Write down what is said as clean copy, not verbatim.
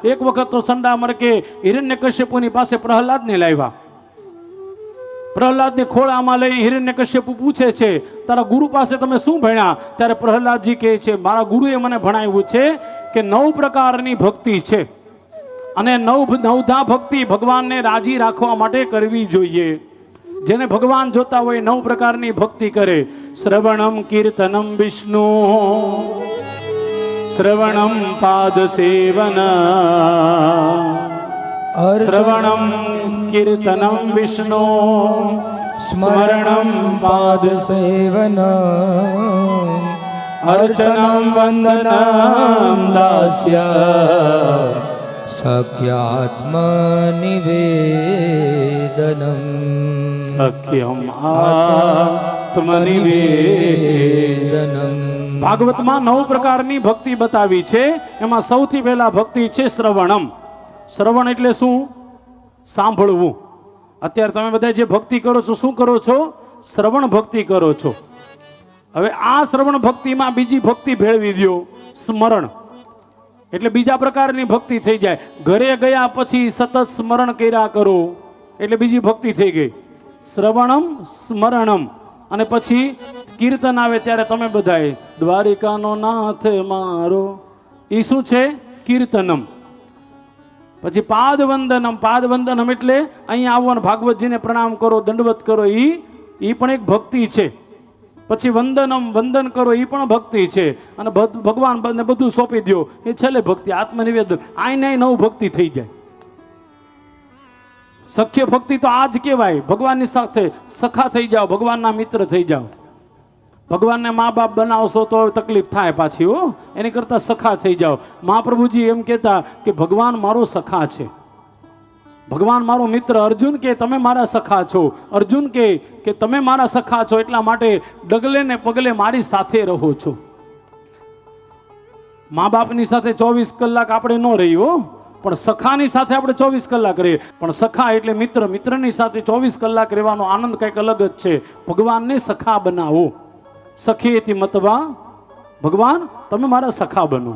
એક વખત તો સંડામર કે હિરણ્યકશ્યપુની પાસે પ્રહલાદને લાવ્યા. પ્રહલાદને ખોળામાં લઈ હિરણ્યકશ્યપુ પૂછે છે, તારા ગુરુ પાસે તમે શું ભણ્યા? ત્યારે પ્રહલાદજી કહે છે, મારા ગુરુએ મને ભણાવ્યું છે કે 9 પ્રકારની ભક્તિ છે અને નવધા ભક્તિ ભગવાનને રાજી રાખવા માટે કરવી જોઈએ. જેને ભગવાન જોતા હોય 9 પ્રકારની ભક્તિ કરે. શ્રવણમ કીર્તનમ વિષ્ણુ, શ્રવણમ પાદ સેવન, શ્રવણમ કીર્તનમ વિષ્ણુ, સ્મરણમ પાદ સેવન, અર્ચનમ વંદનમ દાસ્ય, સખ્યાત્મનિવેદનમ, સખ્યમ આત્મનિવેદનમ. ભાગવતમાં 9 પ્રકારની ભક્તિ બતાવી છે. એમાં સૌથી પહેલા ભક્તિ છે શ્રવણમ. શ્રવણ એટલે શું? સાંભળવું. અત્યારે તમે બધા જે ભક્તિ કરો છો, શું કરો છો? શ્રવણ ભક્તિ કરો છો. હવે આ શ્રવણ ભક્તિમાં બીજી ભક્તિ ભેળવી દો, સ્મરણ. એટલે બીજા પ્રકારની ભક્તિ થઈ જાય. ઘરે ગયા પછી સતત સ્મરણ કર્યા કરો એટલે બીજી ભક્તિ થઈ ગઈ. શ્રવણમ સ્મરણમ. અને પછી કીર્તન આવે ત્યારે તમે બધાએ દ્વારિકાનો નાથ મારો, એ શું છે? કીર્તનમ. પછી પાદવંદનમ. પાદવંદનમ એટલે અહીંયા આવો ને ભાગવતજીને પ્રણામ કરો, દંડવત કરો, એ પણ એક ભક્તિ છે. પછી વંદનમ, વંદન કરો, એ પણ ભક્તિ છે. અને ભગવાનને બધું સોંપી દો, એ છેલ્લે ભક્તિ, આત્મનિવેદન. આઈને 9 ભક્તિ થઈ જાય. સખ્ય ભક્તિ તો આ જ કહેવાય. ભગવાનની સાથે સખા થઈ જાઓ, ભગવાનના મિત્ર થઈ જાઓ. ભગવાનને મા બાપ બનાવશો તો તકલીફ થાય પાછી, હો. એની કરતા સખા થઈ જાઓ. મહાપ્રભુજી એમ કહેતા કે ભગવાન મારો સખા છે, ભગવાન મારો મિત્ર. અર્જુન કે તમે મારા સખા છો. અર્જુન કે તમે મારા સખા છો, એટલા માટે ડગલે ને પગલે મારી સાથે રહો છો. મા બાપની સાથે 24 કલાક આપણે ન રહીએ, પણ સખાની સાથે આપણે 24 કલાક રહીએ. પણ સખા એટલે મિત્ર. મિત્રની સાથે 24 કલાક રહેવાનો આનંદ કંઈક અલગ જ છે. ભગવાનને સખા બનાવો. સખેતી મતવા, ભગવાન તમે મારા સખા બનો.